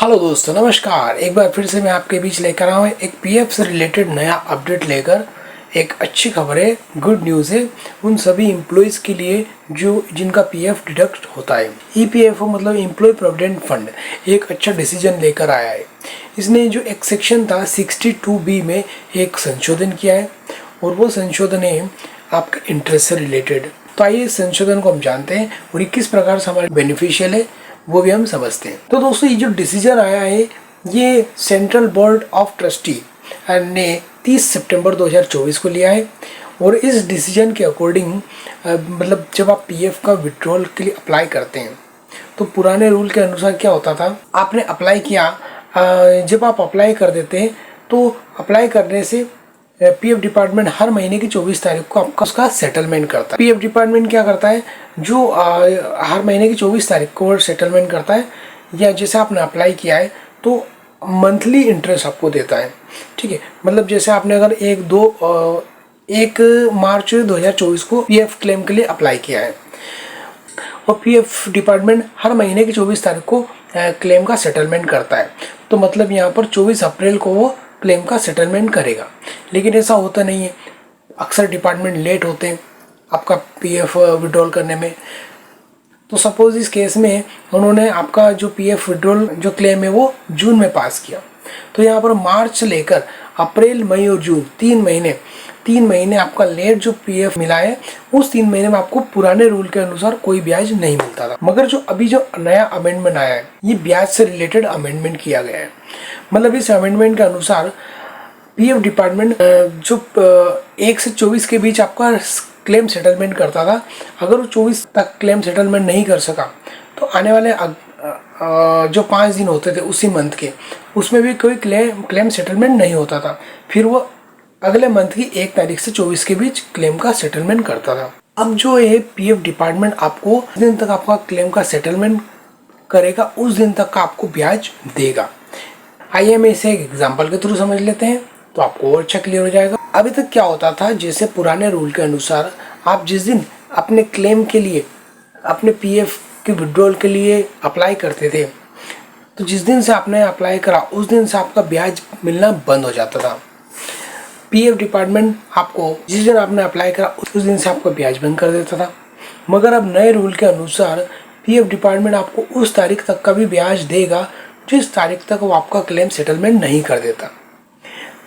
Hello दोस्तों, नमस्कार। एक बार फिर से मैं आपके बीच लेकर आया हूँ एक पीएफ से रिलेटेड नया अपडेट लेकर। एक अच्छी खबर है, गुड न्यूज़ है उन सभी एम्प्लॉयज़ के लिए जो जिनका पीएफ डिडक्ट होता है। ईपीएफओ मतलब एम्प्लॉय प्रोविडेंट फंड एक अच्छा डिसीजन लेकर आया है। इसने जो एक सेक्शन था 62B में एक संशोधन किया है और वो संशोधन है आपका इंटरेस्ट से रिलेटेड। तो आइए इस संशोधन को हम जानते हैं और ये किस प्रकार से हमारे बेनिफिशियल है वो भी हम समझते हैं। तो दोस्तों, ये जो डिसीजन आया है ये सेंट्रल बोर्ड ऑफ ट्रस्टी ने 30 सितंबर 2024 को लिया है और इस डिसीजन के अकॉर्डिंग मतलब जब आप पीएफ का विड्रॉल के लिए अप्लाई करते हैं तो पुराने रूल के अनुसार क्या होता था, आपने अप्लाई किया, जब आप अप्लाई कर देते हैं तो अप्लाई करने से पीएफ डिपार्टमेंट हर महीने की 24 तारीख को आपका उसका सेटलमेंट करता है। पीएफ डिपार्टमेंट क्या करता है, जो हर महीने की 24 तारीख को सेटलमेंट करता है, या जैसे आपने अप्लाई किया है तो मंथली इंटरेस्ट आपको देता है। ठीक है, मतलब जैसे आपने अगर 1 मार्च 2024 को पीएफ क्लेम के लिए अप्लाई किया है और पीएफ डिपार्टमेंट हर महीने की 24 तारीख को क्लेम का सेटलमेंट करता है, तो मतलब यहाँ पर 24 अप्रैल को वो क्लेम का सेटलमेंट करेगा। लेकिन ऐसा होता नहीं है, अक्सर डिपार्टमेंट लेट होते हैं आपका पीएफ विड्रॉल करने में। तो सपोज इस केस में उन्होंने आपका जो पीएफ विड्रॉल जो क्लेम है वो जून में पास किया, तो यहाँ पर मार्च से लेकर अप्रैल, मई और जून 3 महीने आपका लेट जो पीएफ मिला है, उस 3 महीने में आपको पुराने रूल के अनुसार कोई ब्याज नहीं मिलता था। मगर जो अभी जो नया अमेंडमेंट आया है, ये ब्याज से रिलेटेड अमेंडमेंट किया गया है। मतलब इस अमेंडमेंट के अनुसार पीएफ डिपार्टमेंट जो 1 से 24 के बीच आपका क्लेम सेटलमेंट करता था, अगर वो 24 तक क्लेम सेटलमेंट नहीं कर सका तो आने वाले जो 5 दिन होते थे उसी मंथ के, उसमें भी कोई क्लेम सेटलमेंट नहीं होता था। फिर वो अगले मंथ की 1 तारीख से 24 के बीच क्लेम का सेटलमेंट करता था। अब जो है पीएफ डिपार्टमेंट आपको जिस दिन तक आपका क्लेम का सेटलमेंट करेगा उस दिन तक का आपको ब्याज देगा। आइए हम इसे एक एग्जांपल के थ्रू समझ लेते हैं तो आपको और अच्छा क्लियर हो जाएगा। अभी तक क्या होता था, जैसे पुराने रूल के अनुसार आप जिस दिन अपने क्लेम के लिए अपने पीएफ के विड्रॉल के लिए अप्लाई करते थे, तो जिस दिन से आपने अप्लाई करा उस दिन से आपका ब्याज मिलना बंद हो जाता था। पीएफ डिपार्टमेंट आपको जिस दिन आपने अप्लाई करा उस दिन से आपका ब्याज बंद कर देता था। मगर अब नए रूल के अनुसार पीएफ डिपार्टमेंट आपको उस तारीख तक का भी ब्याज देगा जिस तारीख तक वो आपका क्लेम सेटलमेंट नहीं कर देता।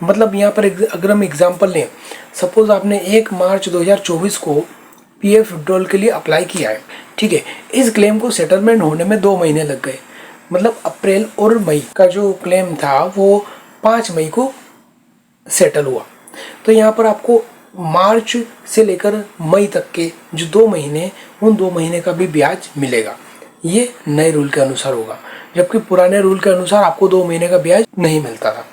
मतलब यहाँ पर अगर हम एग्जांपल लें, सपोज आपने 1 मार्च 2024 को पीएफ विड्रॉल के लिए अप्लाई किया है, ठीक है। इस क्लेम को सेटलमेंट होने में 2 महीने लग गए, मतलब अप्रैल और मई का जो क्लेम था वो 5 मई को सेटल हुआ। तो यहाँ पर आपको मार्च से लेकर मई तक के जो 2 महीने, उन 2 महीने का भी ब्याज मिलेगा। ये नए रूल के अनुसार होगा, जबकि पुराने रूल के अनुसार आपको 2 महीने का ब्याज नहीं मिलता था।